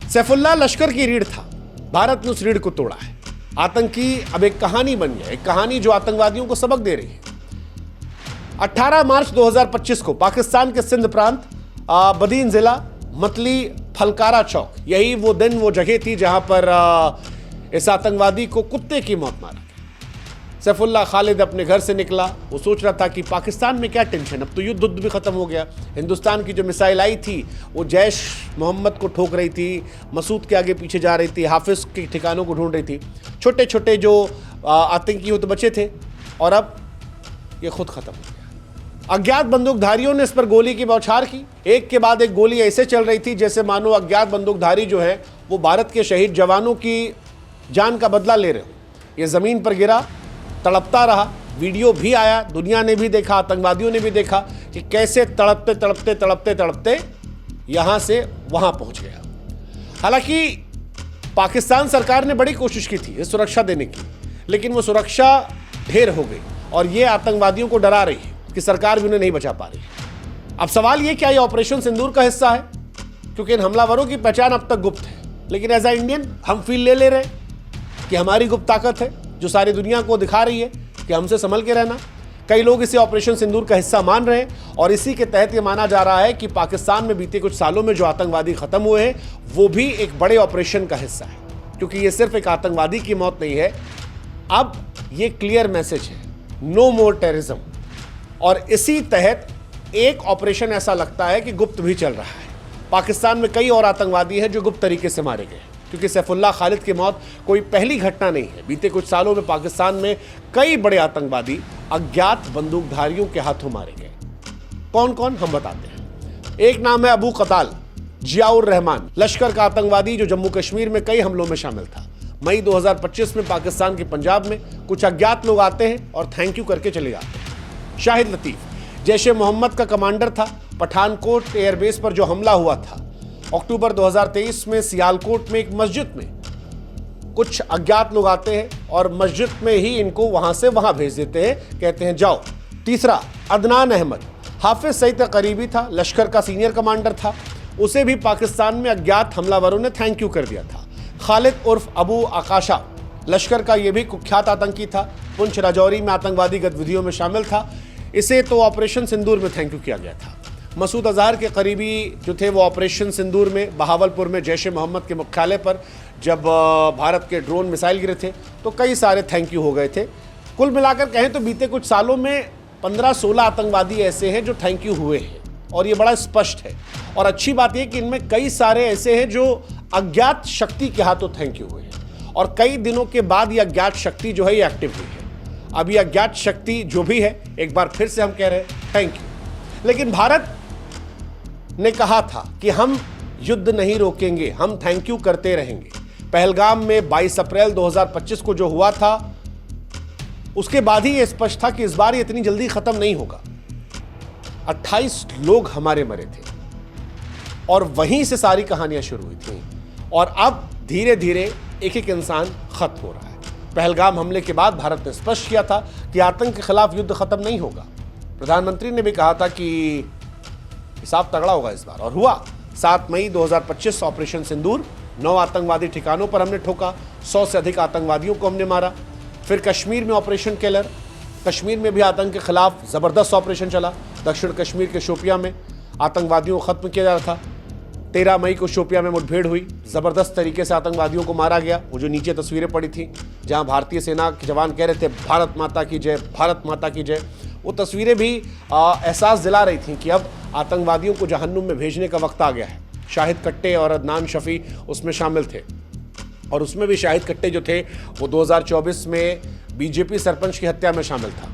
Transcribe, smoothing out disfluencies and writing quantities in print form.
सैफुल्लाह लश्कर की रीढ़ था, भारत ने उस रीढ़ को तोड़ा है। आतंकी अब एक कहानी बन गया, एक कहानी जो आतंकवादियों को सबक दे रही है। 18 मार्च 2025 को पाकिस्तान के सिंध प्रांत बदीन जिला मतली फलकारा चौक, यही वो दिन वो जगह थी जहां पर इस आतंकवादी को कुत्ते की मौत मारा गया। सैफुल्लाह खालिद अपने घर से निकला, वो सोच रहा था कि पाकिस्तान में क्या टेंशन, अब तो युद्ध भी खत्म हो गया। हिंदुस्तान की जो मिसाइल आई थी वो जैश मोहम्मद को ठोक रही थी, मसूद के आगे पीछे जा रही थी, हाफिज के ठिकानों को ढूंढ रही थी। छोटे छोटे जो आतंकी तो बचे थे और अब ये खुद खत्म हो गया। अज्ञात बंदूकधारियों ने इस पर गोली की बौछार की, एक के बाद एक गोली ऐसे चल रही थी जैसे मानो अज्ञात बंदूकधारी जो है वो भारत के शहीद जवानों की जान का बदला ले रहे हो। ये ज़मीन पर गिरा, तड़पता रहा, वीडियो भी आया, दुनिया ने भी देखा, आतंकवादियों ने भी देखा कि कैसे तड़पते तड़पते तड़पते तड़पते यहाँ से वहाँ पहुँच गया। हालांकि पाकिस्तान सरकार ने बड़ी कोशिश की थी सुरक्षा देने की, लेकिन वो सुरक्षा ढेर हो गई और ये आतंकवादियों को डरा रही है कि सरकार भी उन्हें नहीं बचा पा रही। अब सवाल ये, क्या ये ऑपरेशन सिंदूर का हिस्सा है? क्योंकि इन हमलावरों की पहचान अब तक गुप्त है, लेकिन एज अ इंडियन हम फील ले रहे हैं कि हमारी गुप्त ताकत है जो सारी दुनिया को दिखा रही है कि हमसे संभल के रहना। कई लोग इसे ऑपरेशन सिंदूर का हिस्सा मान रहे हैं और इसी के तहत ये माना जा रहा है कि पाकिस्तान में बीते कुछ सालों में जो आतंकवादी खत्म हुए हैं वो भी एक बड़े ऑपरेशन का हिस्सा है, क्योंकि ये सिर्फ एक आतंकवादी की मौत नहीं है, अब ये क्लियर मैसेज है, नो मोर टेररिज्म। और इसी तहत एक ऑपरेशन ऐसा लगता है कि गुप्त भी चल रहा है। पाकिस्तान में कई और आतंकवादी हैं जो गुप्त तरीके से मारे गए, क्योंकि सैफुल्लाह खालिद की मौत कोई पहली घटना नहीं है। बीते कुछ सालों में पाकिस्तान में कई बड़े आतंकवादी अज्ञात बंदूकधारियों के हाथों मारे गए। कौन कौन, हम बताते हैं। एक नाम है अबू कताल जियाउर रहमान, लश्कर का आतंकवादी जो जम्मू कश्मीर में कई हमलों में शामिल था। मई 2025 में पाकिस्तान के पंजाब में कुछ अज्ञात लोग आते हैं और थैंक यू करके चले जाते हैं। शाहिद लतीफ जैश-ए मोहम्मद का कमांडर था, पठानकोट एयरबेस पर जो हमला हुआ था अक्टूबर 2023 में सियालकोट में एक मस्जिद में कुछ अज्ञात लोग आते हैं और मस्जिद में ही इनको वहां से वहां भेज देते हैं, कहते हैं जाओ। तीसरा अदनान अहमद, हाफिज सईद का करीबी था, लश्कर का सीनियर कमांडर था, उसे भी पाकिस्तान में अज्ञात हमलावरों ने थैंक यू कर दिया था। खालिद उर्फ अबू आकाशा, लश्कर का यह भी कुख्यात आतंकी था, पुंछ राजौरी में आतंकवादी गतिविधियों में शामिल था, इसे तो ऑपरेशन सिंदूर में थैंक यू किया गया था। मसूद अजहर के करीबी जो थे वो ऑपरेशन सिंदूर में बहावलपुर में जैश-ए मोहम्मद के मुख्यालय पर जब भारत के ड्रोन मिसाइल गिरे थे तो कई सारे थैंक यू हो गए थे। कुल मिलाकर कहें तो बीते कुछ सालों में 15-16 आतंकवादी ऐसे हैं जो थैंक यू हुए हैं और ये बड़ा स्पष्ट है। और अच्छी बात यह कि इनमें कई सारे ऐसे हैं जो अज्ञात शक्ति के हाथों थैंक यू हुए हैं और कई दिनों के बाद ये अज्ञात शक्ति जो है ये एक्टिव हुई है। अब ये अज्ञात शक्ति जो भी है, एक बार फिर से हम कह रहे हैं थैंक यू। लेकिन भारत ने कहा था कि हम युद्ध नहीं रोकेंगे, हम थैंक यू करते रहेंगे। पहलगाम में 22 अप्रैल 2025 को जो हुआ था उसके बाद ही यह स्पष्ट था कि इस बार ये इतनी जल्दी खत्म नहीं होगा। 28 लोग हमारे मरे थे और वहीं से सारी कहानियां शुरू हुई थी और अब धीरे धीरे एक एक इंसान खत्म हो रहा है। पहलगाम हमले के बाद भारत ने स्पष्ट किया था कि आतंक के खिलाफ युद्ध खत्म नहीं होगा। प्रधानमंत्री ने भी कहा था कि हिसाब तगड़ा होगा इस बार, और हुआ। 7 मई 2025 ऑपरेशन सिंदूर, 9 आतंकवादी ठिकानों पर हमने ठोका, 100 से अधिक आतंकवादियों को हमने मारा। फिर कश्मीर में ऑपरेशन केलर, कश्मीर में भी आतंक के खिलाफ ज़बरदस्त ऑपरेशन चला। दक्षिण कश्मीर के शोपियां में आतंकवादियों को खत्म किया जा रहा था। 13 मई को शोपियां में मुठभेड़ हुई, ज़बरदस्त तरीके से आतंकवादियों को मारा गया। वो जो नीचे तस्वीरें पड़ी थी जहां भारतीय सेना के जवान कह रहे थे भारत माता की जय, भारत माता की जय, वो तस्वीरें भी एहसास दिला रही थी कि अब आतंकवादियों को जहन्नुम में भेजने का वक्त आ गया है। शाहिद कट्टे और अदनान शफी उसमें शामिल थे और उसमें भी शाहिद कट्टे जो थे वो 2024 में बीजेपी सरपंच की हत्या में शामिल था।